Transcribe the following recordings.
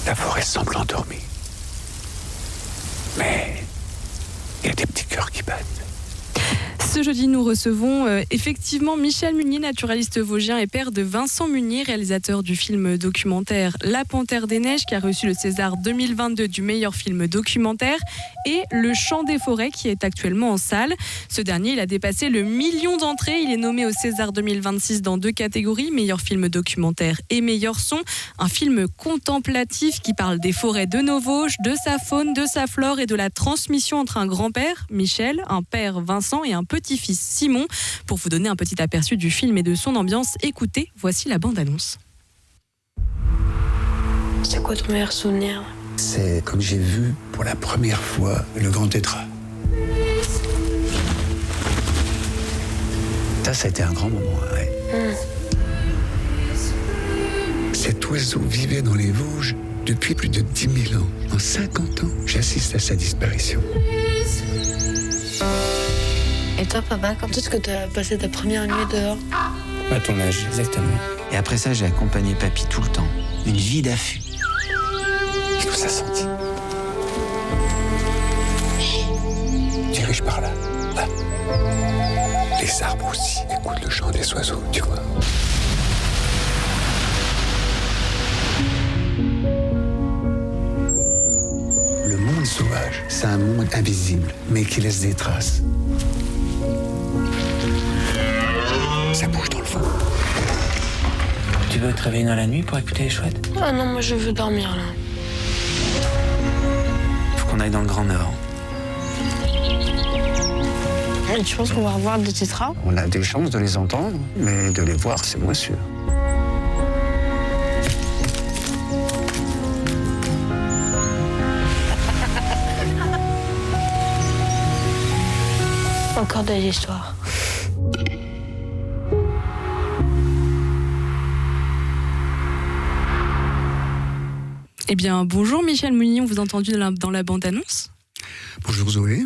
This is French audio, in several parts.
La forêt semble endormie. Mais il y a des petits cœurs qui battent. Ce jeudi, nous recevons effectivement Michel Munier, naturaliste vosgien et père de Vincent Munier, réalisateur du film documentaire La Panthère des Neiges, qui a reçu le César 2022 du meilleur film documentaire, et Le Chant des forêts, qui est actuellement en salle. Ce dernier, il a dépassé le 1 million d'entrées. Il est nommé au César 2026 dans 2 catégories, meilleur film documentaire et meilleur son. Un film contemplatif qui parle des forêts de nos Vosges, de sa faune, de sa flore et de la transmission entre un grand-père, Michel, un père, Vincent, et un petit-fils, Simon. Pour vous donner un petit aperçu du film et de son ambiance, écoutez, voici la bande-annonce. C'est quoi ton meilleur souvenir? C'est comme j'ai vu pour la première fois le grand tétras. Ça a été un grand moment, ouais. Cet oiseau vivait dans les Vosges depuis plus de 10 000 ans. En 50 ans, j'assiste à sa disparition. Et toi, papa, quand est-ce que tu as passé ta première nuit dehors? À ton âge, exactement. Et après ça, j'ai accompagné papy tout le temps. Une vie d'affût. Qu'est-ce que ça sentit? Dirige par là. Là. Les arbres aussi écoutent le chant des oiseaux, tu vois. Le monde sauvage, c'est un monde invisible, mais qui laisse des traces. Ça bouge dans le vent. Tu veux te réveiller dans la nuit pour écouter les chouettes? Ah non, moi je veux dormir là. Faut qu'on aille dans le Grand Nord. Et tu penses qu'on va revoir des tétras? On a des chances de les entendre, mais de les voir, c'est moins sûr. Encore des histoires. Eh bien, bonjour Michel Munier, on vous a entendu dans la bande-annonce. Bonjour Zoé.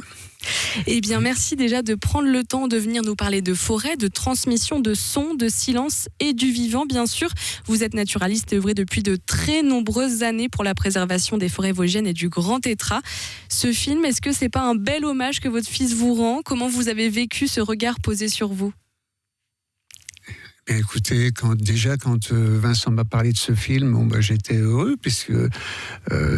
Eh bien, merci déjà de prendre le temps de venir nous parler de forêt, de transmission, de son, de silence et du vivant, bien sûr. Vous êtes naturaliste et œuvrez depuis de très nombreuses années pour la préservation des forêts vosgiennes et du grand tétras. Ce film, est-ce que c'est pas un bel hommage que votre fils vous rend? Comment vous avez vécu ce regard posé sur vous? Écoutez, quand Vincent m'a parlé de ce film, j'étais heureux puisque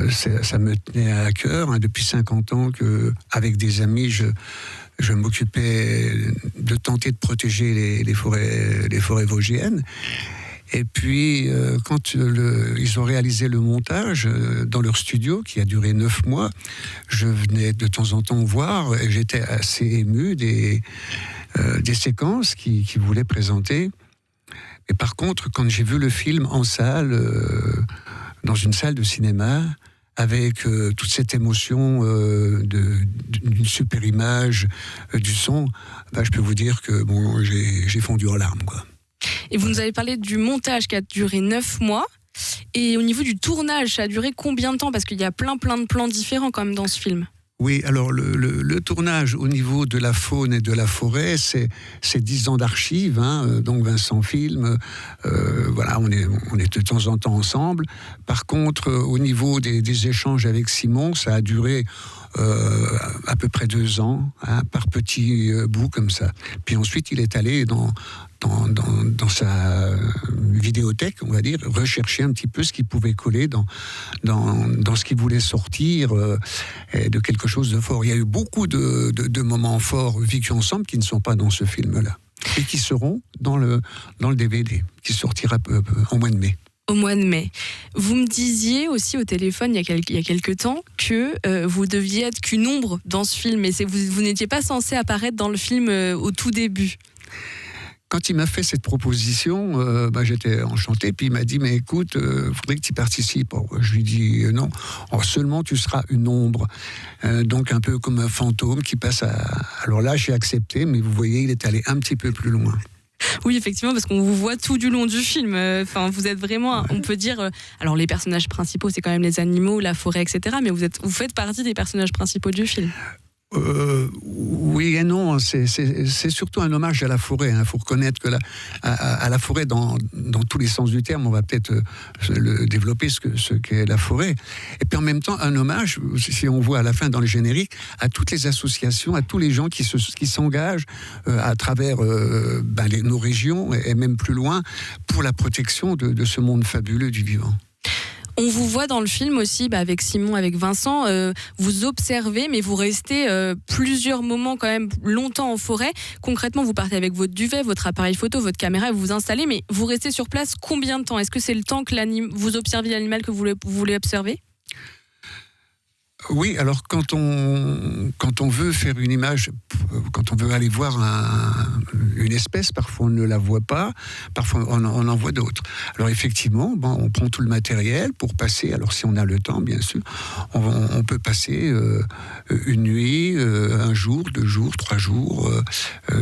ça me tenait à cœur. Depuis 50 ans qu'avec des amis, je m'occupais de tenter de protéger les forêts vosgiennes. Et puis, quand ils ont réalisé le montage dans leur studio, qui a duré 9 mois, je venais de temps en temps voir et j'étais assez ému des séquences qu'ils voulaient présenter. Et par contre, quand j'ai vu le film en salle, dans une salle de cinéma, avec toute cette émotion d'une super image, du son, je peux vous dire que j'ai fondu en larmes, quoi. Et vous nous avez parlé du montage qui a duré 9 mois. Et au niveau du tournage, ça a duré combien de temps? Parce qu'il y a plein de plans différents quand même dans ce film. Oui, alors le tournage au niveau de la faune et de la forêt, c'est 10 ans d'archives, donc Vincent filme, voilà, on est de temps en temps ensemble. Par contre, au niveau des échanges avec Simon, ça a duré à peu près 2 ans, par petits bouts comme ça. Puis ensuite, il est allé dans sa vidéothèque, on va dire, rechercher un petit peu ce qui pouvait coller dans ce qu'il voulait sortir de quelque chose de fort. Il y a eu beaucoup de moments forts vécus ensemble qui ne sont pas dans ce film-là et qui seront dans le DVD, qui sortira en mois de mai. Au mois de mai. Vous me disiez aussi au téléphone il y a quelques temps que vous deviez être qu'une ombre dans ce film et vous n'étiez pas censé apparaître dans le film au tout début. Quand il m'a fait cette proposition, j'étais enchanté. Puis il m'a dit, mais écoute, faudrait que tu participes. Je lui dis non. Seulement tu seras une ombre. Donc un peu comme un fantôme qui passe à... Alors là, j'ai accepté, mais vous voyez, il est allé un petit peu plus loin. Oui, effectivement, parce qu'on vous voit tout du long du film. Vous êtes vraiment, on peut dire... alors les personnages principaux, c'est quand même les animaux, la forêt, etc. Mais vous faites partie des personnages principaux du film. Oui et non. non, c'est surtout un hommage à la forêt. Il faut reconnaître que à la forêt, dans tous les sens du terme, on va peut-être développer ce qu'est la forêt. Et puis en même temps, un hommage, si on voit à la fin dans le générique, à toutes les associations, à tous les gens qui s'engagent à travers nos régions et même plus loin pour la protection de ce monde fabuleux du vivant. On vous voit dans le film aussi, avec Simon, avec Vincent, vous observez, mais vous restez plusieurs moments quand même longtemps en forêt. Concrètement, vous partez avec votre duvet, votre appareil photo, votre caméra, et vous vous installez, mais vous restez sur place combien de temps ? Est-ce que c'est le temps que vous observez l'animal que vous voulez observer ? Oui, alors quand on veut faire une image, quand on veut aller voir une espèce, parfois on ne la voit pas, parfois on en voit d'autres. Alors effectivement, on prend tout le matériel pour passer, alors si on a le temps bien sûr, on peut passer une nuit, un jour, 2 jours, 3 jours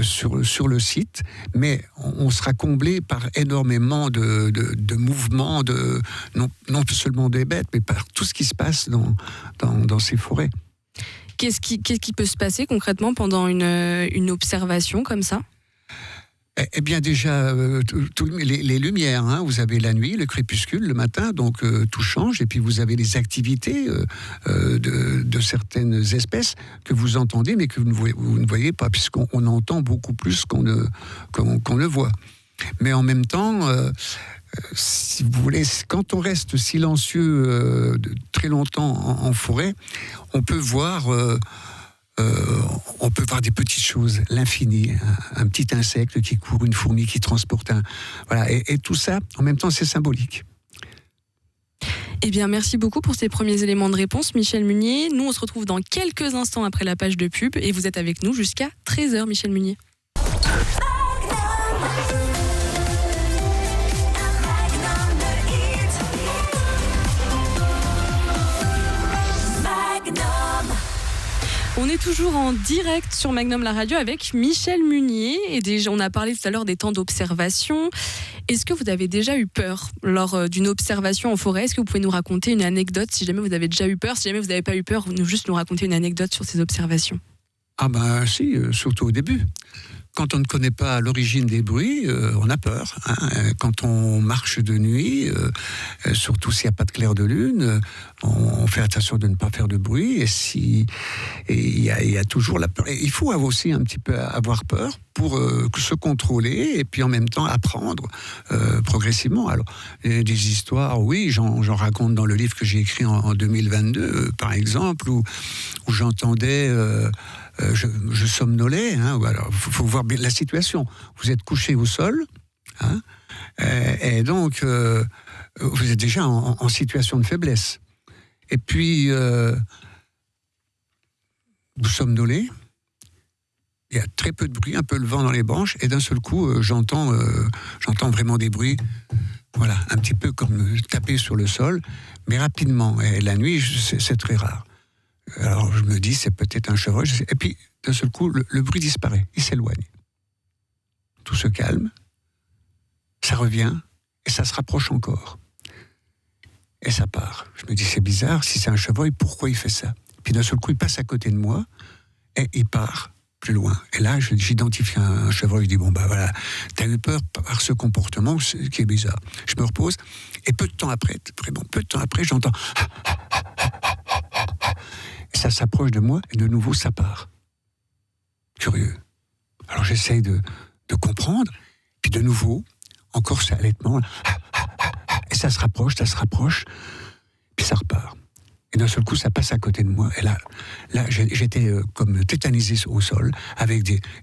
sur le site, mais on sera comblé par énormément de mouvements, non seulement des bêtes, mais par tout ce qui se passe dans ces forêts. Qu'est-ce qui peut se passer concrètement pendant une observation comme ça ? Eh bien déjà, les lumières, vous avez la nuit, le crépuscule, le matin, donc tout change, et puis vous avez les activités de certaines espèces que vous entendez, mais que vous ne voyez pas, puisqu'on entend beaucoup plus qu'on ne voit. Mais en même temps, si vous voulez, quand on reste silencieux très longtemps en forêt, on peut voir des petites choses, l'infini, un petit insecte qui court, une fourmi qui transporte voilà, et tout ça, en même temps, c'est symbolique. Eh bien, merci beaucoup pour ces premiers éléments de réponse, Michel Munier. Nous, on se retrouve dans quelques instants après la page de pub, et vous êtes avec nous jusqu'à 13h, Michel Munier. On est toujours en direct sur Magnum la radio avec Michel Munier, et déjà on a parlé tout à l'heure des temps d'observation. Est-ce que vous avez déjà eu peur lors d'une observation en forêt ? Est-ce que vous pouvez nous raconter une anecdote si jamais vous avez déjà eu peur ? Si jamais vous n'avez pas eu peur, juste nous raconter une anecdote sur ces observations. Ah si, surtout au début. Quand on ne connaît pas l'origine des bruits, on a peur. Quand on marche de nuit, surtout s'il n'y a pas de clair de lune, on fait attention de ne pas faire de bruit. Et il y a toujours la peur. Et il faut aussi un petit peu avoir peur pour se contrôler et puis en même temps apprendre progressivement. Alors, des histoires, oui, j'en raconte dans le livre que j'ai écrit en 2022, par exemple, où j'entendais... Je somnolais, alors faut voir bien la situation. Vous êtes couché au sol, et donc vous êtes déjà en situation de faiblesse. Et puis vous somnolez, il y a très peu de bruit, un peu le vent dans les branches, et d'un seul coup j'entends vraiment des bruits, voilà, un petit peu comme taper sur le sol, mais rapidement. Et la nuit, c'est très rare. Alors je me dis, c'est peut-être un chevreuil. Et puis, d'un seul coup, le bruit disparaît, il s'éloigne. Tout se calme, ça revient, et ça se rapproche encore. Et ça part. Je me dis, c'est bizarre, si c'est un chevreuil, pourquoi il fait ça ? Puis d'un seul coup, il passe à côté de moi, et il part plus loin. Et là, j'identifie un chevreuil, je dis, voilà, t'as eu peur par ce comportement, ce qui est bizarre. Je me repose, et peu de temps après, j'entends... Et ça s'approche de moi, et de nouveau, ça part. Curieux. Alors j'essaye de comprendre, puis de nouveau, encore ce halètement, et ça se rapproche, puis ça repart. Et d'un seul coup, ça passe à côté de moi. Et là j'étais comme tétanisé au sol,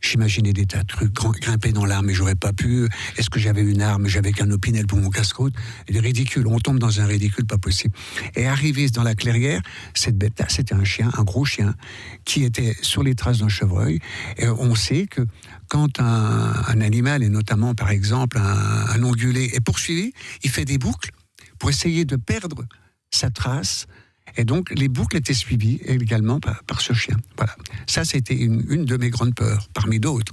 j'imaginais des tas de trucs, grimper dans l'arbre, mais j'aurais pas pu. Est-ce que j'avais une arme ? J'avais qu'un opinel pour mon casse-croûte. Et ridicule, on tombe dans un ridicule pas possible. Et arrivé dans la clairière, cette bête-là, c'était un chien, un gros chien, qui était sur les traces d'un chevreuil. Et on sait que quand un animal, et notamment par exemple un ongulé, est poursuivi, il fait des boucles pour essayer de perdre sa trace. Et donc, les boucles étaient suivies également par ce chien. Voilà. Ça, c'était une de mes grandes peurs, parmi d'autres.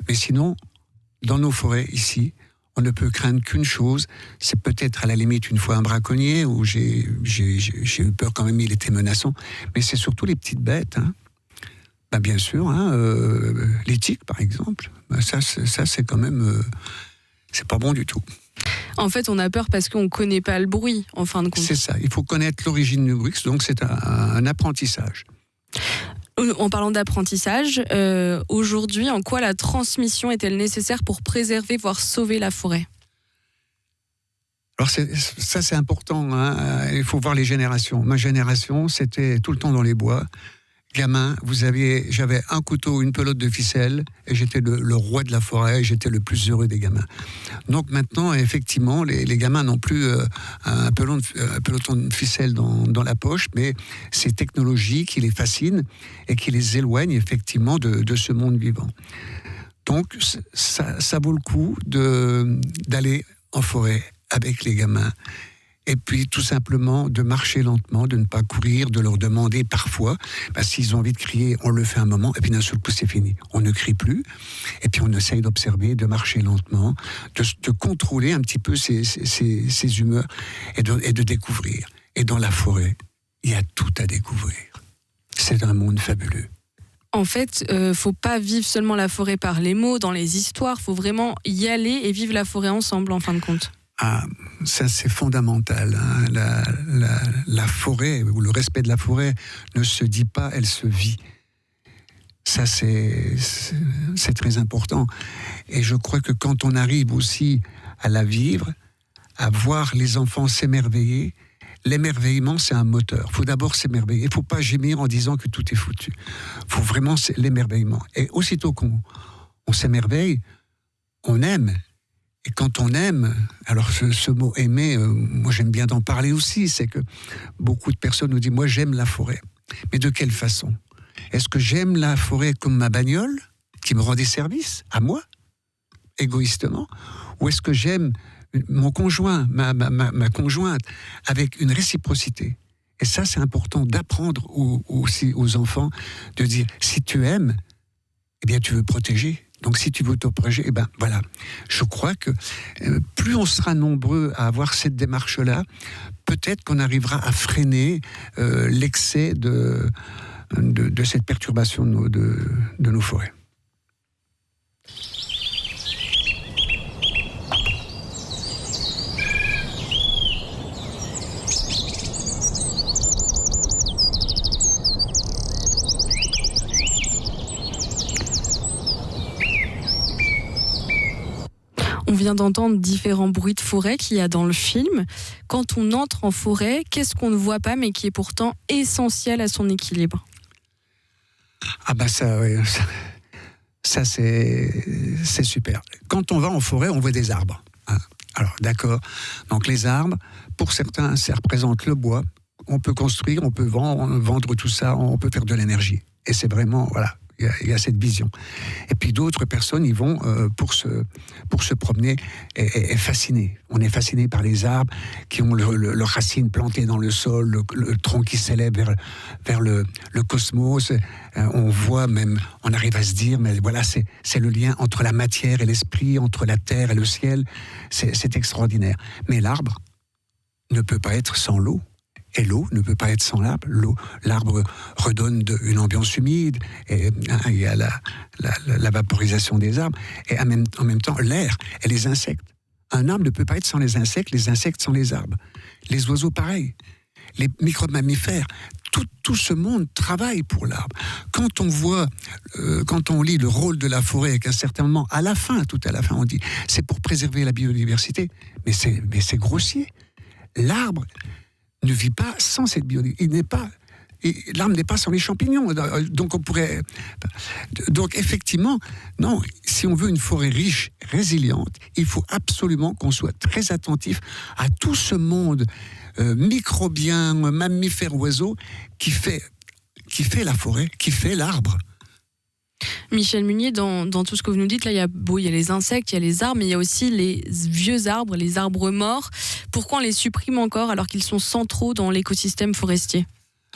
Mais sinon, dans nos forêts, ici, on ne peut craindre qu'une chose, c'est peut-être à la limite une fois un braconnier, où j'ai eu peur quand même, il était menaçant, mais c'est surtout les petites bêtes. Bien sûr, les narcotiques, par exemple. Ça, c'est quand même... c'est pas bon du tout. En fait, on a peur parce qu'on ne connaît pas le bruit, en fin de compte. C'est ça. Il faut connaître l'origine du bruit, donc c'est un apprentissage. En parlant d'apprentissage, aujourd'hui, en quoi la transmission est-elle nécessaire pour préserver, voire sauver la forêt ? Alors ça c'est important, hein. Il faut voir les générations. Ma génération, c'était tout le temps dans les bois. Gamin, j'avais un couteau, une pelote de ficelle, et j'étais le roi de la forêt, et j'étais le plus heureux des gamins. Donc maintenant, effectivement, les gamins n'ont plus un peloton de ficelle dans la poche, mais ces technologies qui les fascinent et qui les éloignent effectivement de ce monde vivant. Donc ça vaut le coup d'aller en forêt avec les gamins. Et puis tout simplement de marcher lentement, de ne pas courir, de leur demander parfois, s'ils ont envie de crier, on le fait un moment, et puis d'un seul coup c'est fini. On ne crie plus, et puis on essaye d'observer, de marcher lentement, de contrôler un petit peu ses humeurs, et de découvrir. Et dans la forêt, il y a tout à découvrir. C'est un monde fabuleux. En fait, faut pas vivre seulement la forêt par les mots, dans les histoires, faut vraiment y aller et vivre la forêt ensemble en fin de compte. Ah, ça c'est fondamental, hein. La forêt, ou le respect de la forêt, ne se dit pas, elle se vit. Ça c'est très important. Et je crois que quand on arrive aussi à la vivre, à voir les enfants s'émerveiller, l'émerveillement c'est un moteur. Il faut d'abord s'émerveiller. Il ne faut pas gémir en disant que tout est foutu. Il faut vraiment l'émerveillement. Et aussitôt qu'on s'émerveille, on aime. Et quand on aime, alors ce mot « aimer », moi j'aime bien d'en parler aussi, c'est que beaucoup de personnes nous disent « moi j'aime la forêt ». Mais de quelle façon ? Est-ce que j'aime la forêt comme ma bagnole, qui me rend des services, à moi, égoïstement ? Ou est-ce que j'aime mon conjoint, ma conjointe, avec une réciprocité ? Et ça c'est important d'apprendre aussi aux enfants, de dire « si tu aimes, eh bien tu veux protéger ». Donc si tu veux te protéger, voilà. Je crois que plus on sera nombreux à avoir cette démarche-là, peut-être qu'on arrivera à freiner l'excès de cette perturbation de nos forêts. On vient d'entendre différents bruits de forêt qu'il y a dans le film. Quand on entre en forêt, qu'est-ce qu'on ne voit pas mais qui est pourtant essentiel à son équilibre ? Ah ça, oui. Ça c'est super. Quand on va en forêt, on voit des arbres. Hein. Alors d'accord. Donc les arbres, pour certains, ça représente le bois. On peut construire, on peut vendre tout ça, on peut faire de l'énergie. Et c'est vraiment, voilà. Il y a cette vision. Et puis d'autres personnes, ils vont pour se promener et fascinés. On est fasciné par les arbres qui ont leurs racines plantées dans le sol, le tronc qui s'élève vers le cosmos. On voit même, on arrive à se dire, mais voilà, c'est le lien entre la matière et l'esprit, entre la terre et le ciel. C'est extraordinaire. Mais l'arbre ne peut pas être sans l'eau. Et l'eau ne peut pas être sans l'arbre. L'arbre redonne une ambiance humide, et il y a la vaporisation des arbres, et en même temps l'air et les insectes. Un arbre ne peut pas être sans les insectes sans les arbres. Les oiseaux, pareil. Les micro-mammifères, tout ce monde travaille pour l'arbre. Quand on lit le rôle de la forêt, avec un certain moment, tout à la fin, on dit c'est pour préserver la biodiversité. Mais c'est grossier. L'arbre ne vit pas sans cette biodiversité. L'arbre n'est pas sans les champignons. Donc effectivement, non, si on veut une forêt riche, résiliente, il faut absolument qu'on soit très attentif à tout ce monde microbien, mammifère, oiseau, qui fait la forêt, qui fait l'arbre. Michel Munier, dans tout ce que vous nous dites, là, il y a les insectes, il y a les arbres, mais il y a aussi les vieux arbres, les arbres morts. Pourquoi on les supprime encore alors qu'ils sont centraux dans l'écosystème forestier ?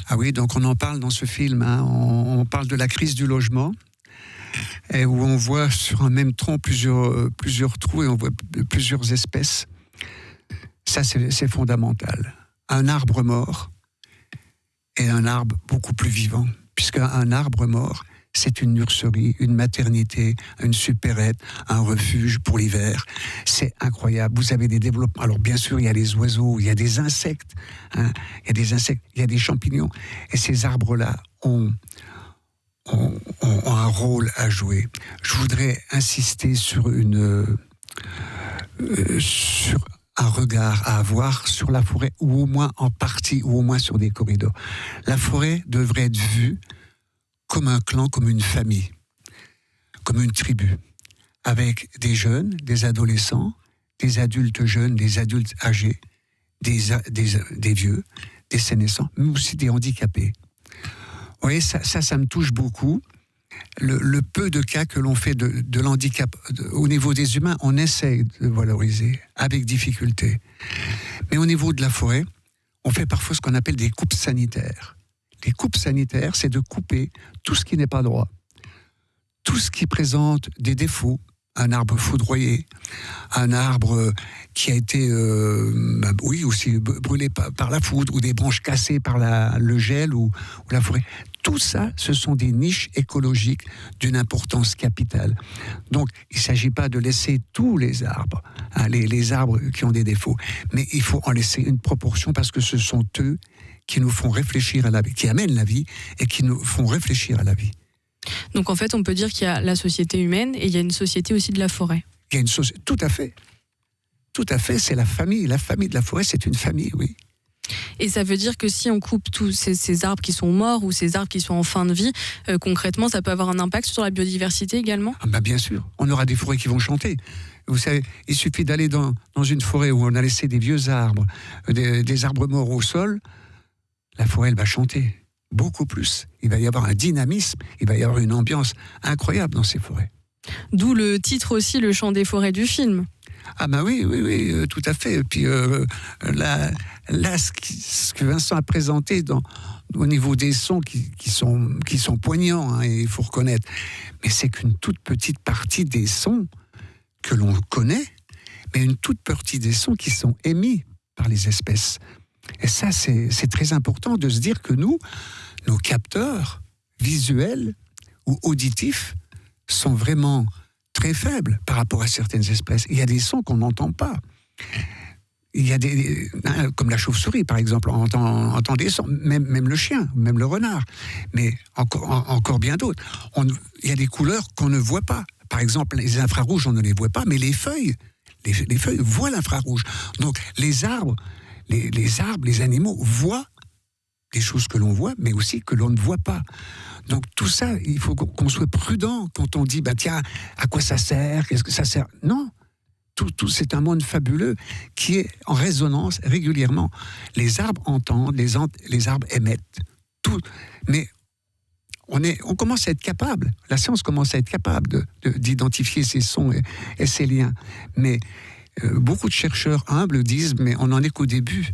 Ah oui, donc on en parle dans ce film, hein. On parle de la crise du logement, et où on voit sur un même tronc plusieurs trous, et on voit plusieurs espèces. Ça, c'est fondamental. Un arbre mort et un arbre beaucoup plus vivant, puisqu'un arbre mort, c'est une nurserie, une maternité, une supérette, un refuge pour l'hiver. C'est incroyable. Vous avez des développements. Alors bien sûr, il y a les oiseaux, il y a des insectes, hein. Il y a des insectes, il y a des champignons. Et ces arbres-là ont un rôle à jouer. Je voudrais insister sur sur un regard à avoir sur la forêt, ou au moins en partie, ou au moins sur des corridors. La forêt devrait être vue comme un clan, comme une famille, comme une tribu, avec des jeunes, des adolescents, des adultes jeunes, des adultes âgés, des vieux, des sénescents, mais aussi des handicapés. Vous voyez, ça me touche beaucoup. Le peu de cas que l'on fait de l'handicap au niveau des humains, on essaye de valoriser avec difficulté. Mais au niveau de la forêt, on fait parfois ce qu'on appelle des coupes sanitaires. Les coupes sanitaires, c'est de couper tout ce qui n'est pas droit, tout ce qui présente des défauts. Un arbre foudroyé, un arbre qui a été, aussi brûlé par la foudre, ou des branches cassées par le gel ou la forêt. Tout ça, ce sont des niches écologiques d'une importance capitale. Donc, il ne s'agit pas de laisser tous les arbres, hein, les arbres qui ont des défauts, mais il faut en laisser une proportion, parce que ce sont eux qui nous font réfléchir à la vie, qui amènent la vie et qui nous font réfléchir à la vie. Donc en fait, on peut dire qu'il y a la société humaine et il y a une société aussi de la forêt. Il y a une société, tout à fait. Tout à fait, c'est la famille. La famille de la forêt, c'est une famille, oui. Et ça veut dire que si on coupe tous ces arbres qui sont morts ou ces arbres qui sont en fin de vie, concrètement, ça peut avoir un impact sur la biodiversité également ? Bien sûr, on aura des forêts qui vont chanter. Vous savez, il suffit d'aller dans une forêt où on a laissé des vieux arbres, des arbres morts au sol, la forêt, elle va chanter. Beaucoup plus. Il va y avoir un dynamisme, il va y avoir une ambiance incroyable dans ces forêts. D'où le titre aussi, Le chant des forêts du film. Oui, tout à fait. Et puis là, ce que Vincent a présenté au niveau des sons qui sont poignants, hein, il faut reconnaître, mais c'est qu'une toute petite partie des sons que l'on connaît, mais une toute petite des sons qui sont émis par les espèces. Et ça, c'est très important de se dire que nos capteurs visuels ou auditifs sont vraiment très faibles par rapport à certaines espèces. Il y a des sons qu'on n'entend pas. Il y a comme la chauve-souris, par exemple, on entend des sons, même le chien, même le renard, mais encore bien d'autres. Il y a des couleurs qu'on ne voit pas. Par exemple, les infrarouges, on ne les voit pas, mais les feuilles voient l'infrarouge. Donc, les arbres, les animaux voient des choses que l'on voit, mais aussi que l'on ne voit pas. Donc tout ça, il faut qu'on soit prudent quand on dit, tiens, à quoi ça sert ? Qu'est-ce que ça sert ? Non, tout c'est un monde fabuleux qui est en résonance régulièrement. Les arbres entendent, les arbres émettent, tout. Mais on commence à être capable, la science commence à être capable d'identifier ces sons et ces liens. Mais beaucoup de chercheurs humbles disent, mais on n'en est qu'au début.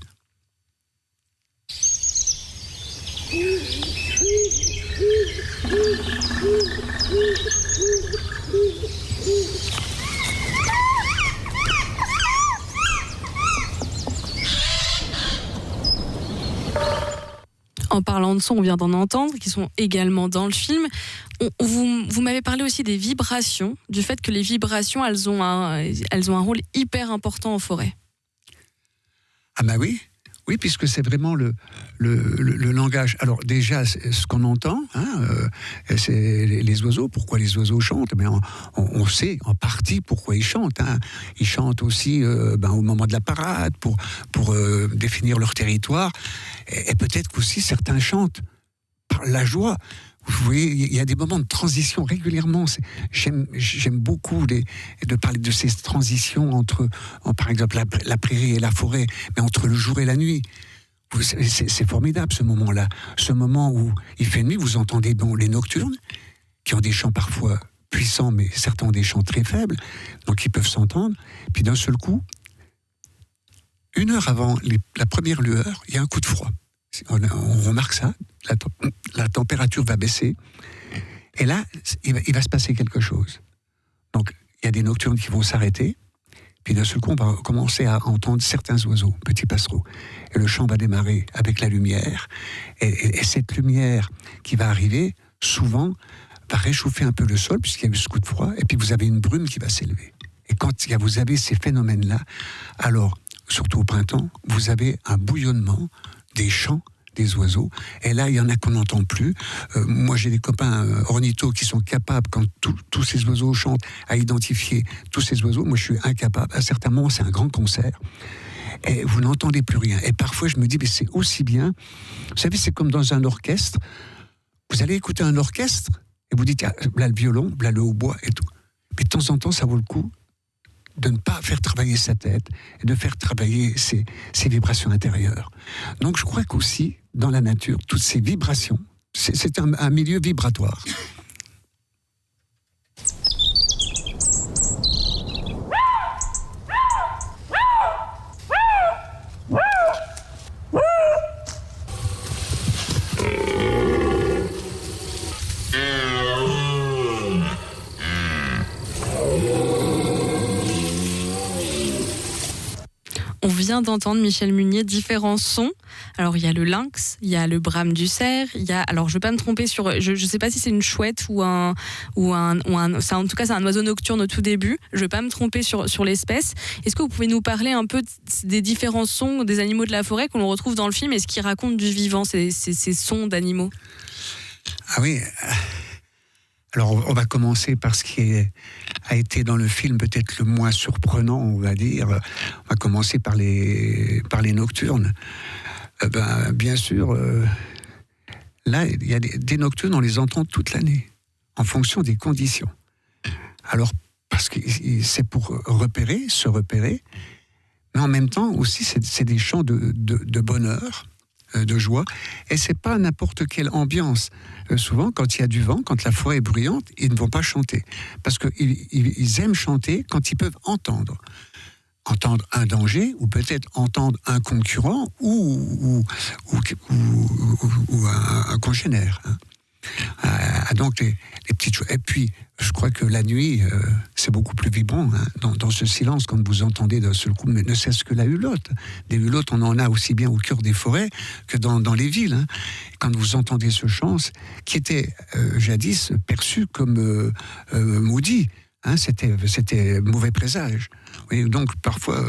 En parlant de son, on vient d'en entendre, qui sont également dans le film. Vous m'avez parlé aussi des vibrations, du fait que les vibrations, elles ont un rôle hyper important en forêt. Oui, puisque c'est vraiment le langage. Alors déjà, ce qu'on entend, c'est les oiseaux. Pourquoi les oiseaux chantent ? Mais on sait en partie pourquoi ils chantent. Hein. Ils chantent aussi au moment de la parade, pour définir leur territoire. Et peut-être qu'aussi certains chantent par la joie. Vous voyez, il y a des moments de transition régulièrement. J'aime beaucoup de parler de ces transitions entre, par exemple, la prairie et la forêt, mais entre le jour et la nuit. C'est formidable ce moment-là. Ce moment où il fait nuit, vous entendez les nocturnes, qui ont des chants parfois puissants, mais certains ont des chants très faibles, donc ils peuvent s'entendre. Puis d'un seul coup, 1 heure avant la première lueur, il y a un coup de froid. On remarque ça, la température va baisser, et là, il va se passer quelque chose. Donc, il y a des nocturnes qui vont s'arrêter, puis d'un seul coup, on va commencer à entendre certains oiseaux, petits passereaux, et le chant va démarrer avec la lumière, et cette lumière qui va arriver, souvent, va réchauffer un peu le sol, puisqu'il y a eu ce coup de froid, et puis vous avez une brume qui va s'élever. Et quand vous avez ces phénomènes-là, alors, surtout au printemps, vous avez un bouillonnement des chants des oiseaux. Et là, il y en a qu'on n'entend plus. Moi, j'ai des copains ornithos qui sont capables, quand tous ces oiseaux chantent, à identifier tous ces oiseaux. Moi, je suis incapable. À certains moments, c'est un grand concert. Et vous n'entendez plus rien. Et parfois, je me dis, mais c'est aussi bien. Vous savez, c'est comme dans un orchestre. Vous allez écouter un orchestre et vous dites, ah, là, le violon, là, le hautbois et tout. Mais de temps en temps, ça vaut le coup de ne pas faire travailler sa tête et de faire travailler ses vibrations intérieures. Donc je crois qu'aussi, dans la nature, toutes ces vibrations, c'est un milieu vibratoire. On vient d'entendre, Michel Munier, différents sons. Alors, il y a le lynx, il y a le brame du cerf, il y a... Alors, je ne vais pas me tromper sur... Je ne sais pas si c'est une chouette ou un ça, en tout cas, c'est un oiseau nocturne au tout début. Je ne vais pas me tromper sur l'espèce. Est-ce que vous pouvez nous parler un peu des différents sons des animaux de la forêt que l'on retrouve dans le film et ce qui raconte du vivant, ces sons d'animaux? Ah oui. Alors, on va commencer par ce qui a été dans le film peut-être le moins surprenant, on va dire. On va commencer par les nocturnes. Bien sûr, là, il y a des nocturnes, on les entend toute l'année, en fonction des conditions. Alors, parce que c'est pour se repérer, mais en même temps aussi, c'est des chants de bonheur, de joie, et c'est pas n'importe quelle ambiance. Souvent, quand il y a du vent, quand la forêt est bruyante, ils ne vont pas chanter, parce qu'ils aiment chanter quand ils peuvent entendre un danger, ou peut-être entendre un concurrent, ou un congénère. Donc les petites choses. Et puis, je crois que la nuit, c'est beaucoup plus vibrant, dans ce silence, quand vous entendez d'un seul coup, mais ne serait-ce que la hulotte. Des hulottes, on en a aussi bien au cœur des forêts que dans les villes. Quand vous entendez ce chant, qui était jadis perçu comme maudit, c'était mauvais présage. Oui, donc parfois,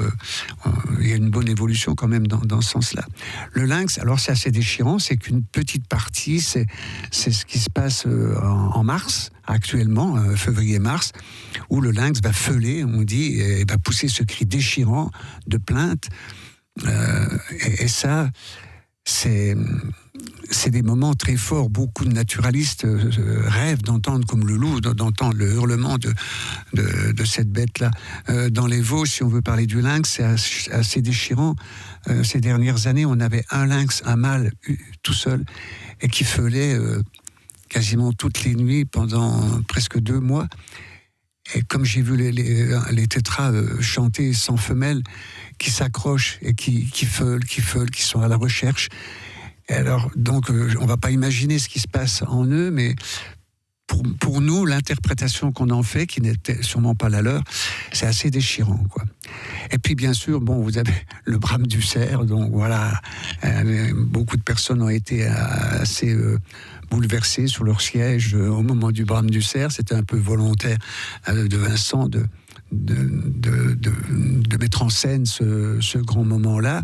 il y a une bonne évolution quand même dans ce sens-là. Le lynx, alors c'est assez déchirant, c'est qu'une petite partie, c'est ce qui se passe en mars, actuellement, février-mars, où le lynx va feuler, on dit, et va pousser ce cri déchirant de plainte. Et ça, c'est des moments très forts. Beaucoup de naturalistes rêvent d'entendre, comme le loup, d'entendre le hurlement de cette bête-là. Dans les Vosges, si on veut parler du lynx, c'est assez déchirant. Ces dernières années, on avait un lynx, un mâle, tout seul, et qui feulait quasiment toutes les nuits pendant presque 2 mois. Et comme j'ai vu les tétras chanter sans femelle, qui s'accrochent et qui feulent, qui sont à la recherche. Et alors, donc, on ne va pas imaginer ce qui se passe en eux, mais pour nous, l'interprétation qu'on en fait, qui n'était sûrement pas la leur, c'est assez déchirant, quoi. Et puis, bien sûr, vous avez le brame du cerf, donc voilà, beaucoup de personnes ont été assez bouleversées sur leur siège au moment du brame du cerf. C'était un peu volontaire de Vincent de mettre en scène ce grand moment-là,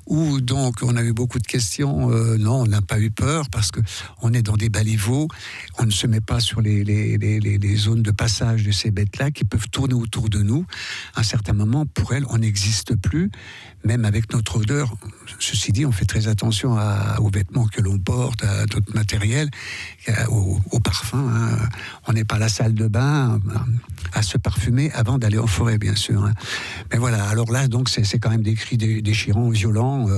où donc on a eu beaucoup de questions. Non, on n'a pas eu peur, parce qu'on est dans des baliveaux, on ne se met pas sur les zones de passage de ces bêtes-là qui peuvent tourner autour de nous. À un certain moment, pour elles, on n'existe plus, même avec notre odeur. Ceci dit, on fait très attention aux vêtements que l'on porte, à notre matériel, au parfum. On n'est pas à la salle de bain à se parfumer avant d'aller en forêt, bien sûr. Mais voilà, alors là, donc, c'est quand même des cris déchirants, violents.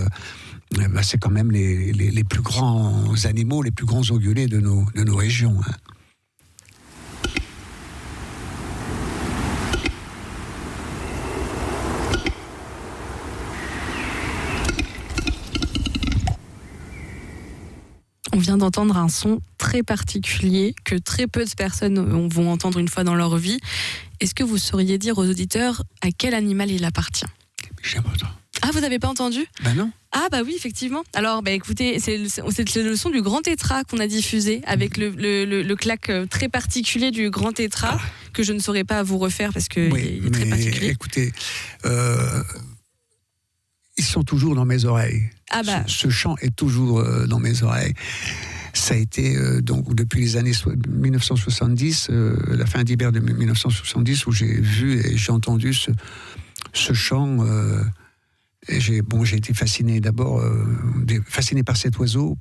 C'est quand même les plus grands animaux, les plus grands ongulés de nos régions. On vient d'entendre un son très particulier que très peu de personnes vont entendre une fois dans leur vie. Est-ce que vous sauriez dire aux auditeurs à quel animal il appartient ? Ah, vous n'avez pas entendu ? Ben non. Ah bah oui, effectivement. Alors écoutez, c'est le son du Grand Tétra qu'on a diffusé avec le claque très particulier du Grand Tétra que je ne saurais pas vous refaire parce qu'il est très particulier. Écoutez, ils sont toujours dans mes oreilles. Ah bah. Ce chant est toujours dans mes oreilles. Ça a été donc depuis les années 1970, la fin d'hiver de 1970, où j'ai vu et j'ai entendu ce chant. Et j'ai été fasciné d'abord, fasciné par cet oiseau.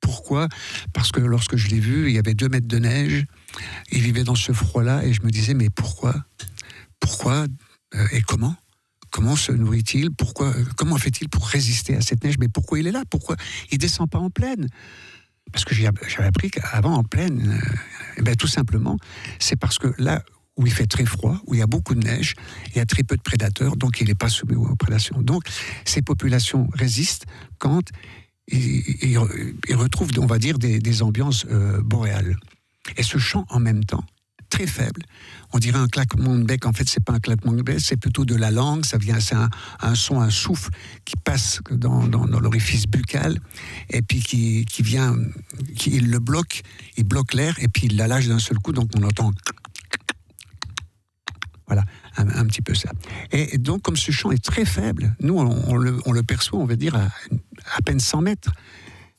Pourquoi ? Parce que lorsque je l'ai vu, il y avait 2 mètres de neige. Il vivait dans ce froid-là et je me disais, mais pourquoi ? Et comment ? Comment se nourrit-il ? Comment fait-il pour résister à cette neige ? Mais pourquoi il est là ? Pourquoi il descend pas en plaine ? Parce que j'avais appris qu'avant en plaine, tout simplement, c'est parce que là où il fait très froid, où il y a beaucoup de neige, il y a très peu de prédateurs, donc il n'est pas soumis aux prédations. Donc ces populations résistent quand ils retrouvent, on va dire, des ambiances boréales. Et ce chant, en même temps, très faible, on dirait un claquement de bec. En fait, c'est pas un claquement de bec, c'est plutôt de la langue. C'est un son, un souffle qui passe dans l'orifice buccal et puis il le bloque, il bloque l'air et puis il la lâche d'un seul coup. Donc on entend. Voilà, un petit peu ça. Et donc, comme ce chant est très faible, nous, on le perçoit, on va dire, à peine 100 mètres.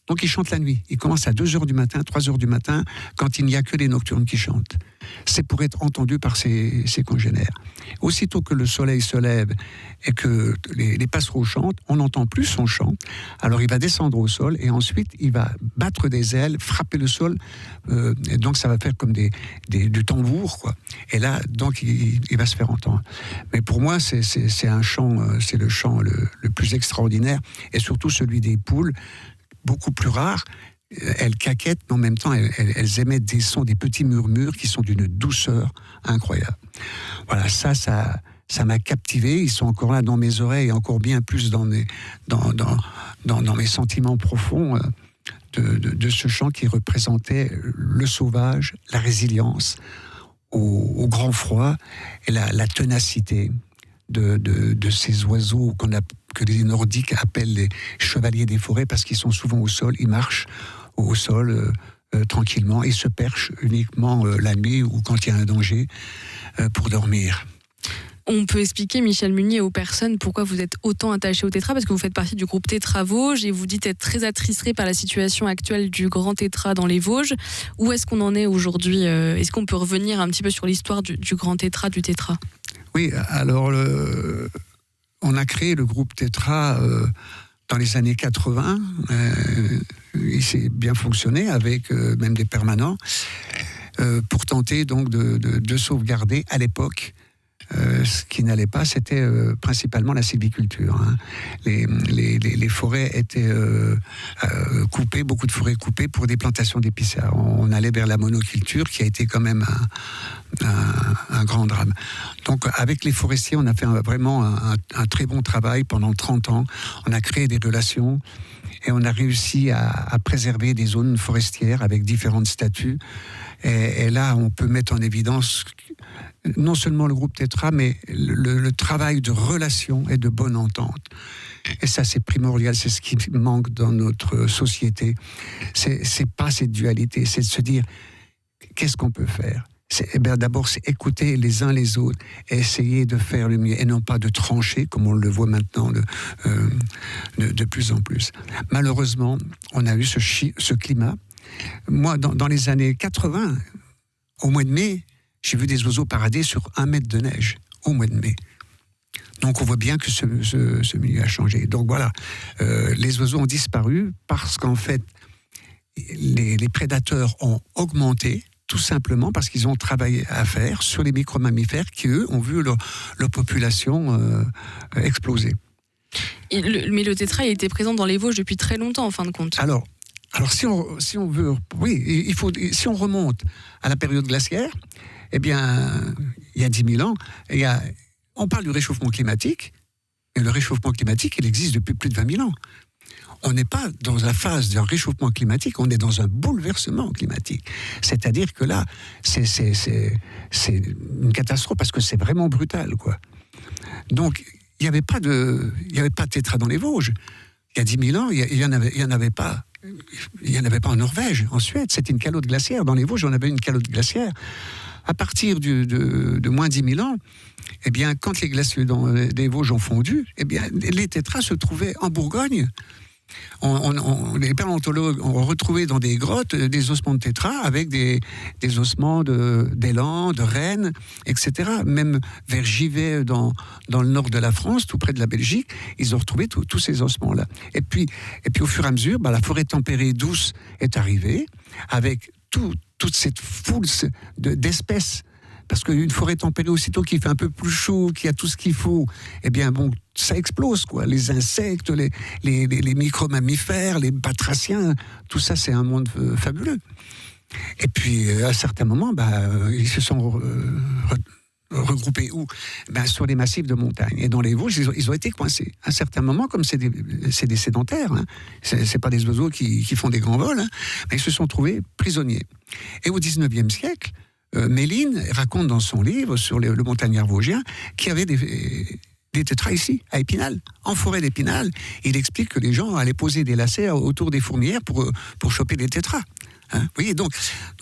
Donc, il chante la nuit. Il commence à 2h du matin, 3h du matin, quand il n'y a que les nocturnes qui chantent. C'est pour être entendu par ses congénères. Aussitôt que le soleil se lève et que les passereaux chantent, on n'entend plus son chant. Alors, il va descendre au sol et ensuite, il va battre des ailes, frapper le sol. Et donc, ça va faire comme du tambour, quoi. Et là, donc, il va se faire entendre. Mais pour moi, c'est un chant, c'est le chant le plus extraordinaire, et surtout celui des poules, beaucoup plus rares. Elles caquettent, mais en même temps, elles émettent des sons, des petits murmures qui sont d'une douceur incroyable. Voilà, ça m'a captivé. Ils sont encore là dans mes oreilles, et encore bien plus dans mes sentiments profonds de ce chant qui représentait le sauvage, la résilience au grand froid et la ténacité de ces oiseaux que les Nordiques appellent les chevaliers des forêts, parce qu'ils sont souvent au sol, ils marchent au sol tranquillement et se perchent uniquement la nuit ou quand il y a un danger pour dormir. On peut expliquer, Michel Munier, aux personnes pourquoi vous êtes autant attaché au Tétra, parce que vous faites partie du groupe Tétra Vosges et vous dites être très attristé par la situation actuelle du Grand Tétra dans les Vosges. Où est-ce qu'on en est aujourd'hui ? Est-ce qu'on peut revenir un petit peu sur l'histoire du Grand Tétra, du Tétra ? Oui, alors on a créé le groupe Tétra dans les années 80. Il s'est bien fonctionné avec même des permanents pour tenter donc de sauvegarder à l'époque. Ce qui n'allait pas, c'était principalement la sylviculture. Hein. Les forêts étaient coupées, beaucoup de forêts coupées pour des plantations d'épicéas. On allait vers la monoculture, qui a été quand même un grand drame. Donc, avec les forestiers, on a fait vraiment un très bon travail pendant 30 ans. On a créé des relations et on a réussi à préserver des zones forestières avec différents statuts. Et là, on peut mettre en évidence non seulement le groupe Tétra, mais le travail de relation et de bonne entente. Et ça, c'est primordial, c'est ce qui manque dans notre société. C'est pas cette dualité, c'est de se dire, qu'est-ce qu'on peut faire ? D'abord, c'est écouter les uns les autres et essayer de faire le mieux, et non pas de trancher, comme on le voit maintenant de plus en plus. Malheureusement, on a eu ce climat. Moi, dans les années 80, au mois de mai, j'ai vu des oiseaux parader sur 1 mètre de neige, au mois de mai. Donc on voit bien que ce milieu a changé. Donc voilà, les oiseaux ont disparu parce qu'en fait, les prédateurs ont augmenté, tout simplement parce qu'ils ont travaillé à faire sur les micro-mammifères qui, eux, ont vu leur population exploser. Mais le tétra, il était présent dans les Vosges depuis très longtemps, en fin de compte. Alors si on veut, oui, si on remonte à la période glaciaire, eh bien, il y a 10 000 ans, on parle du réchauffement climatique, et le réchauffement climatique, il existe depuis plus de 20 000 ans. On n'est pas dans la phase d'un réchauffement climatique, on est dans un bouleversement climatique. C'est-à-dire que là, c'est une catastrophe, parce que c'est vraiment brutal, quoi. Donc, il n'y avait pas de tétra dans les Vosges. Il y a 10 000 ans, il y en avait pas. Il n'y en avait pas en Norvège, en Suède. C'était une calotte glaciaire. Dans les Vosges, on avait une calotte glaciaire. À partir de moins 10 000 ans, eh bien, quand les glaciers dans les Vosges ont fondu, eh bien, les tétras se trouvaient en Bourgogne. Les paléontologues ont retrouvé dans des grottes des ossements de tétras avec des ossements d'élan, de rennes, etc. Même vers Givet, dans le nord de la France, tout près de la Belgique, ils ont retrouvé tous ces ossements-là. Et puis au fur et à mesure, la forêt tempérée douce est arrivée avec toute cette foule d'espèces. Parce qu'une forêt tempérée, aussitôt qu'il fait un peu plus chaud, qu'il y a tout ce qu'il faut, eh bien, bon, ça explose, quoi. Les insectes, les micro-mammifères, les batraciens, tout ça, c'est un monde fabuleux. Et puis, à un certain moment, ils se sont regroupés où ? Sur les massifs de montagne. Et dans les Vosges, ils ont été coincés. À un certain moment, comme c'est des sédentaires, hein, c'est pas des oiseaux qui font des grands vols, hein, ils se sont trouvés prisonniers. Et au XIXe siècle, Méline raconte dans son livre sur le montagnard vosgien qu'il y avait des tétras ici, à Épinal, en forêt d'Épinal. Il explique que les gens allaient poser des lacets autour des fourmilières pour choper des tétras. Hein, vous voyez, donc,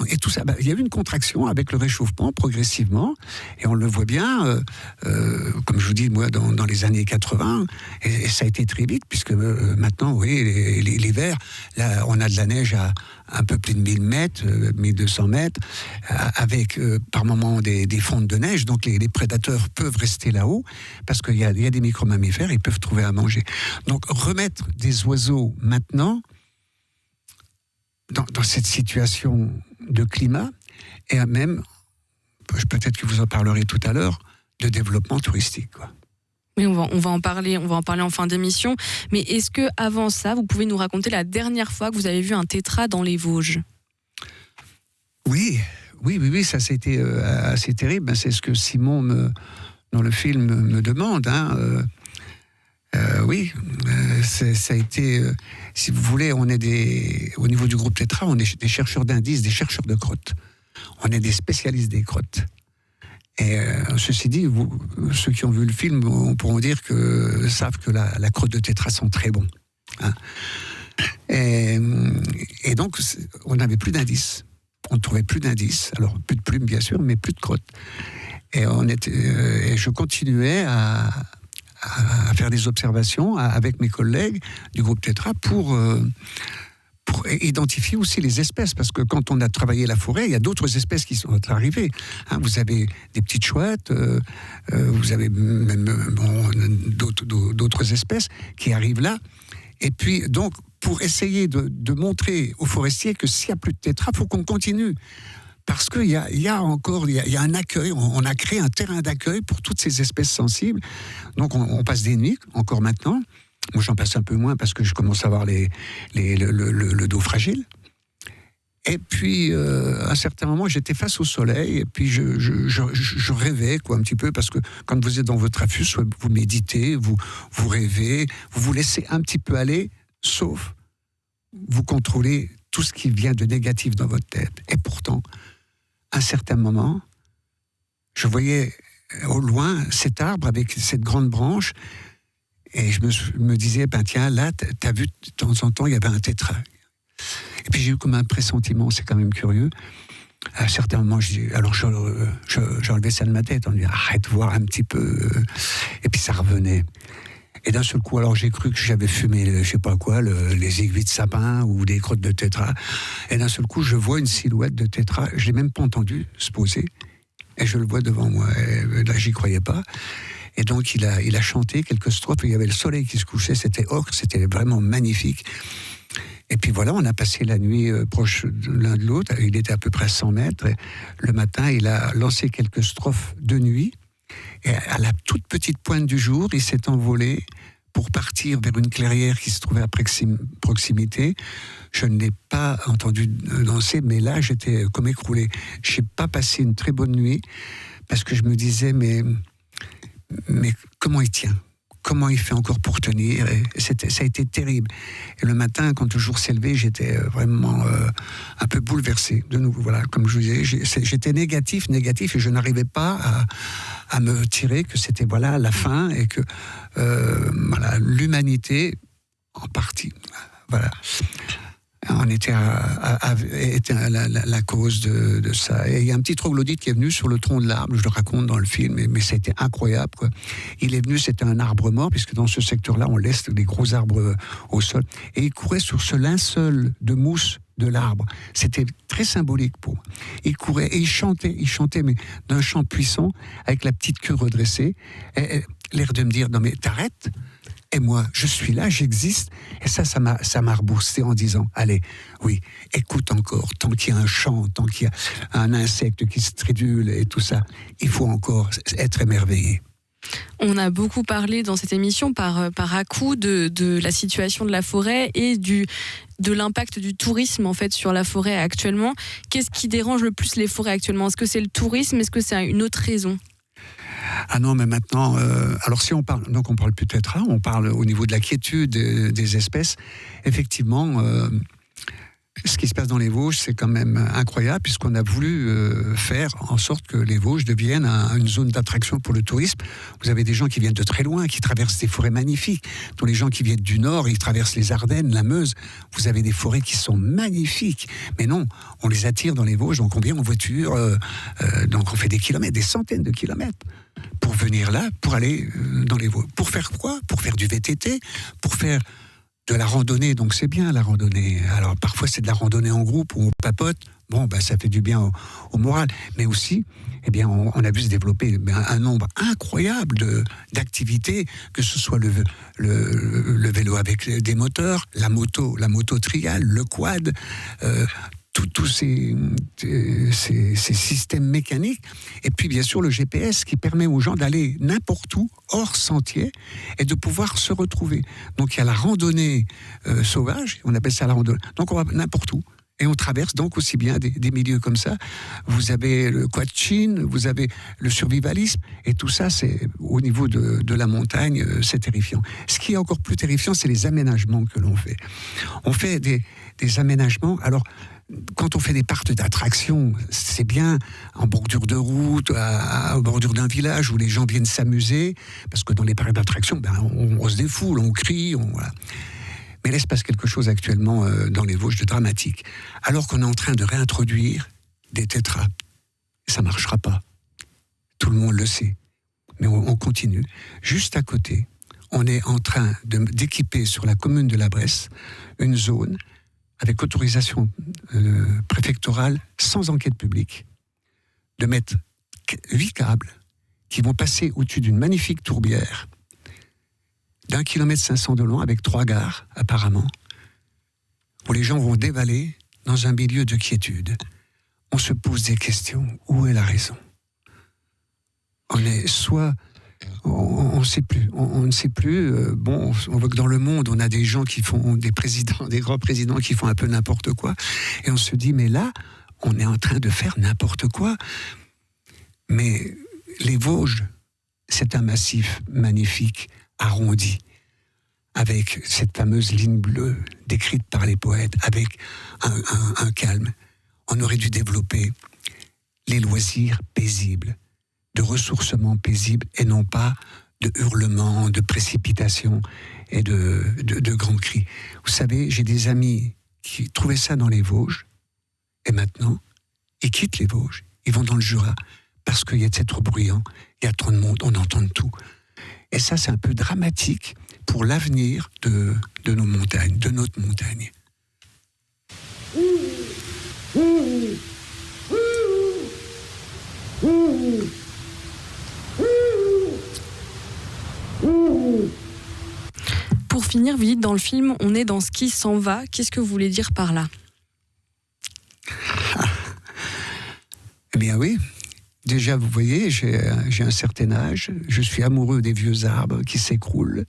et tout ça, il y a eu une contraction avec le réchauffement progressivement, et on le voit bien, comme je vous dis, moi, dans les années 80, et ça a été très vite, puisque maintenant, vous voyez, l'hiver, là, on a de la neige à un peu plus de 1000 mètres, 1200 mètres, avec par moments des fontes de neige, donc les prédateurs peuvent rester là-haut, parce qu'il y a des micro-mammifères, ils peuvent trouver à manger. Donc, remettre des oiseaux maintenant, dans cette situation de climat, et même, peut-être que vous en parlerez tout à l'heure, de développement touristique, quoi. Oui, on va en parler en fin d'émission. Mais est-ce que avant ça, vous pouvez nous raconter la dernière fois que vous avez vu un tétra dans les Vosges ? Oui, ça c'était assez terrible. C'est ce que Simon, dans le film, me demande, hein. Ça a été, si vous voulez, au niveau du groupe Tétra, on est des chercheurs d'indices, des chercheurs de crottes. On est des spécialistes des crottes. Et ceci dit, ceux qui ont vu le film pourront dire savent que la crotte de Tétra sent très bon. Hein. Et donc, on n'avait plus d'indices. On ne trouvait plus d'indices. Alors, plus de plumes, bien sûr, mais plus de crottes. Et je continuais à faire des observations avec mes collègues du groupe Tétra pour identifier aussi les espèces, parce que quand on a travaillé la forêt, il y a d'autres espèces qui sont arrivées. Hein, vous avez des petites chouettes, vous avez même d'autres espèces qui arrivent là. Et puis, donc, pour essayer de montrer aux forestiers que s'il n'y a plus de tétras, il faut qu'on continue. Parce qu'il y a un accueil, on a créé un terrain d'accueil pour toutes ces espèces sensibles. Donc on passe des nuits, encore maintenant. Moi j'en passe un peu moins parce que je commence à avoir le dos fragile. Et puis à un certain moment j'étais face au soleil et puis je rêvais un petit peu, parce que quand vous êtes dans votre affût, soit vous méditez, vous rêvez, vous vous laissez un petit peu aller, sauf vous contrôlez tout ce qui vient de négatif dans votre tête. Et pourtant, à un certain moment, je voyais au loin cet arbre avec cette grande branche, et je me disais, tiens, là, t'as vu, de temps en temps, il y avait un tétra. Et puis j'ai eu comme un pressentiment, c'est quand même curieux. À un certain moment, j'enlevais ça de ma tête, on me dit, arrête, voir un petit peu. Et puis ça revenait. Et d'un seul coup, alors j'ai cru que j'avais fumé, je sais pas quoi, les aiguilles de sapin ou des crottes de tétra. Et d'un seul coup, je vois une silhouette de tétra. Je l'ai même pas entendu se poser. Et je le vois devant moi. Et là, j'y croyais pas. Et donc, il a chanté quelques strophes. Il y avait le soleil qui se couchait. C'était ocre. C'était vraiment magnifique. Et puis voilà, on a passé la nuit proche l'un de l'autre. Il était à peu près 100 mètres. Et le matin, il a lancé quelques strophes de nuit. Et à la toute petite pointe du jour, il s'est envolé pour partir vers une clairière qui se trouvait à proximité. Je ne l'ai pas entendu danser, mais là, j'étais comme écroulé. Je n'ai pas passé une très bonne nuit, parce que je me disais, mais comment il tient ? Comment il fait encore pour tenir ? Et ça a été terrible. Et le matin, quand le jour s'est levé, j'étais vraiment un peu bouleversé. De nouveau, voilà, comme je vous disais, j'étais négatif, et je n'arrivais pas à me tirer que c'était voilà la fin et que voilà, l'humanité, en partie, voilà, on était la cause de ça. Et il y a un petit troglodyte qui est venu sur le tronc de l'arbre, je le raconte dans le film, mais c'était incroyable, quoi. Il est venu, c'était un arbre mort, puisque dans ce secteur-là, on laisse des gros arbres au sol. Et il courait sur ce linceul de mousse de l'arbre. C'était très symbolique pour moi. Il courait et il chantait, mais d'un chant puissant, avec la petite queue redressée, et l'air de me dire, non mais t'arrêtes. Et moi, je suis là, j'existe. Et ça m'a reboosté en disant, allez, oui, écoute encore, tant qu'il y a un chant, tant qu'il y a un insecte qui se stridule et tout ça, il faut encore être émerveillé. On a beaucoup parlé dans cette émission par à-coup de la situation de la forêt et de l'impact du tourisme en fait sur la forêt actuellement. Qu'est-ce qui dérange le plus les forêts actuellement ? Est-ce que c'est le tourisme ? Est-ce que c'est une autre raison ? Ah non, mais maintenant, alors si on parle, donc on parle plus de tétras, on parle au niveau de la quiétude des espèces. Effectivement, ce qui se passe dans les Vosges, c'est quand même incroyable, puisqu'on a voulu faire en sorte que les Vosges deviennent une zone d'attraction pour le tourisme. Vous avez des gens qui viennent de très loin, qui traversent des forêts magnifiques. Tous les gens qui viennent du Nord, ils traversent les Ardennes, la Meuse. Vous avez des forêts qui sont magnifiques. Mais non, on les attire dans les Vosges, donc on vient en voiture, donc on fait des kilomètres, des centaines de kilomètres, pour venir là, pour aller dans les Vosges. Pour faire quoi ? Pour faire du VTT, pour faire de la randonnée, donc c'est bien la randonnée. Alors parfois c'est de la randonnée en groupe où on papote, bon ça fait du bien au moral, mais aussi, eh bien on a vu se développer un nombre incroyable d'activités, que ce soit le vélo avec des moteurs, la moto trial, le quad, tous ces systèmes mécaniques, et puis bien sûr le GPS qui permet aux gens d'aller n'importe où, hors sentier, et de pouvoir se retrouver. Donc il y a la randonnée sauvage, on appelle ça la randonnée, donc on va n'importe où, et on traverse donc aussi bien des milieux comme ça. Vous avez le quad-chin, vous avez le survivalisme, et tout ça, c'est au niveau de la montagne, c'est terrifiant. Ce qui est encore plus terrifiant, c'est les aménagements que l'on fait. On fait des aménagements, alors quand on fait des parcs d'attractions, c'est bien en bordure de route, à bordure d'un village où les gens viennent s'amuser, parce que dans les parcs d'attractions, on se défoule, on crie, voilà. Mais là, il se passe quelque chose actuellement dans les Vosges de dramatique. Alors qu'on est en train de réintroduire des tétras. Ça ne marchera pas. Tout le monde le sait. Mais on continue. Juste à côté, on est en train d'équiper sur la commune de la Bresse une zone avec autorisation préfectorale, sans enquête publique, de mettre 8 câbles qui vont passer au-dessus d'une magnifique tourbière d'1,5 km de long, avec 3 gares, apparemment, où les gens vont dévaler dans un milieu de quiétude. On se pose des questions. Où est la raison ? On est soit... On ne sait plus. On ne sait plus. On voit que dans le monde, on a des gens qui font des présidents, des grands présidents qui font un peu n'importe quoi. Et on se dit, mais là, on est en train de faire n'importe quoi. Mais les Vosges, c'est un massif magnifique, arrondi, avec cette fameuse ligne bleue décrite par les poètes, avec un calme. On aurait dû développer les loisirs paisibles, de ressourcement paisible, et non pas de hurlements, de précipitations et de grands cris. Vous savez, j'ai des amis qui trouvaient ça dans les Vosges, et maintenant, ils quittent les Vosges, ils vont dans le Jura, parce qu'il y a trop bruyant, il y a trop de monde, on entend tout. Et ça, c'est un peu dramatique pour l'avenir de nos montagnes, de notre montagne. Pour finir, vous dites dans le film, on est dans ce qui s'en va. Qu'est-ce que vous voulez dire par là ? Eh bien oui, déjà vous voyez, j'ai un certain âge, je suis amoureux des vieux arbres qui s'écroulent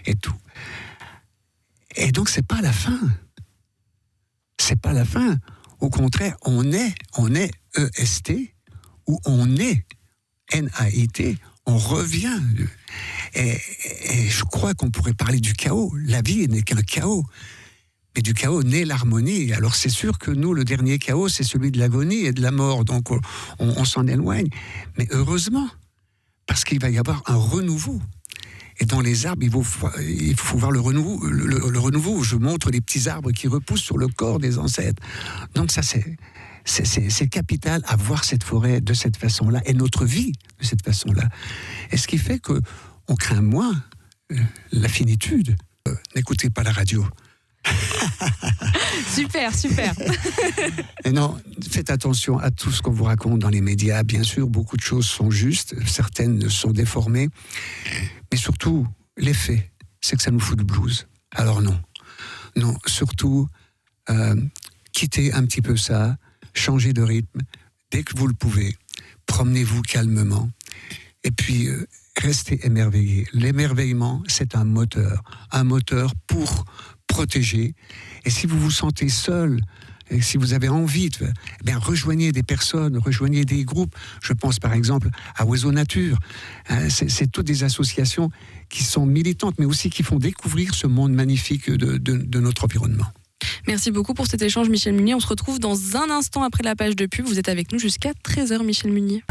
et tout. Et donc c'est pas la fin. C'est pas la fin. Au contraire, on est EST, ou on est NAIT, on revient. Et je crois qu'on pourrait parler du chaos. La vie n'est qu'un chaos. Mais du chaos naît l'harmonie. Alors c'est sûr que nous, le dernier chaos, c'est celui de l'agonie et de la mort. Donc on s'en éloigne. Mais heureusement, parce parce qu'il va y avoir un renouveau. Et dans les arbres, il faut voir le renouveau. Le renouveau, je montre les petits arbres qui repoussent sur le corps des ancêtres. Donc ça, c'est capital à voir cette forêt de cette façon-là et notre vie de cette façon-là. Et ce qui fait qu'on craint moins la finitude. N'écoutez pas la radio. Super. Et non, faites attention à tout ce qu'on vous raconte dans les médias. Bien sûr, beaucoup de choses sont justes, certaines sont déformées. Mais surtout, l'effet, c'est que ça nous fout le blues. Alors non, surtout, quittez un petit peu ça, changez de rythme, dès que vous le pouvez, promenez-vous calmement, et puis restez émerveillés. L'émerveillement, c'est un moteur pour protéger. Et si vous vous sentez seul, et si vous avez envie, rejoignez des personnes, rejoignez des groupes. Je pense par exemple à Oiseaux Nature. C'est toutes des associations qui sont militantes, mais aussi qui font découvrir ce monde magnifique de notre environnement. Merci beaucoup pour cet échange, Michel Munier. On se retrouve dans un instant après la page de pub. Vous êtes avec nous jusqu'à 13h, Michel Munier.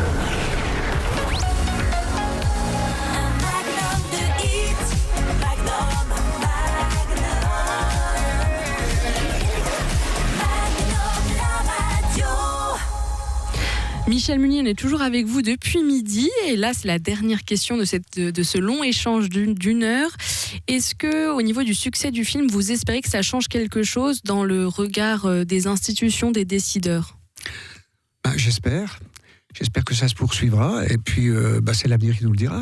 Michel Munier, on est toujours avec vous depuis midi et là c'est la dernière question de ce long échange d'une heure. Est-ce que au niveau du succès du film, vous espérez que ça change quelque chose dans le regard des institutions, des décideurs ? J'espère que ça se poursuivra et puis c'est l'avenir qui nous le dira.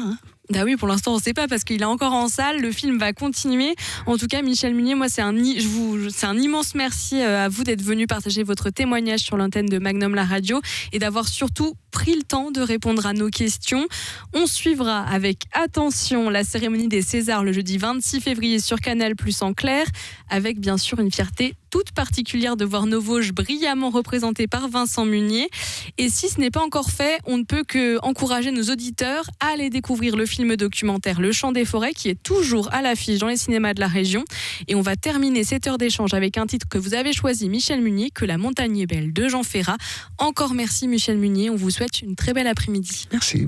Ah oui, pour l'instant on ne sait pas parce qu'il est encore en salle, le film va continuer. En tout cas, Michel Munier, moi c'est un immense merci à vous d'être venu partager votre témoignage sur l'antenne de Magnum la radio et d'avoir surtout pris le temps de répondre à nos questions. On suivra avec attention la cérémonie des Césars le jeudi 26 février sur Canal+ en clair, avec bien sûr une fierté toute particulière de voir nos Vosges brillamment représentées par Vincent Munier. Et si ce n'est pas encore fait, on ne peut que encourager nos auditeurs à aller découvrir le film documentaire Le Chant des Forêts qui est toujours à l'affiche dans les cinémas de la région. Et on va terminer cette heure d'échange avec un titre que vous avez choisi, Michel Munier, Que la montagne est belle de Jean Ferrat. Encore merci Michel Munier, on vous souhaite une très belle après-midi. Merci.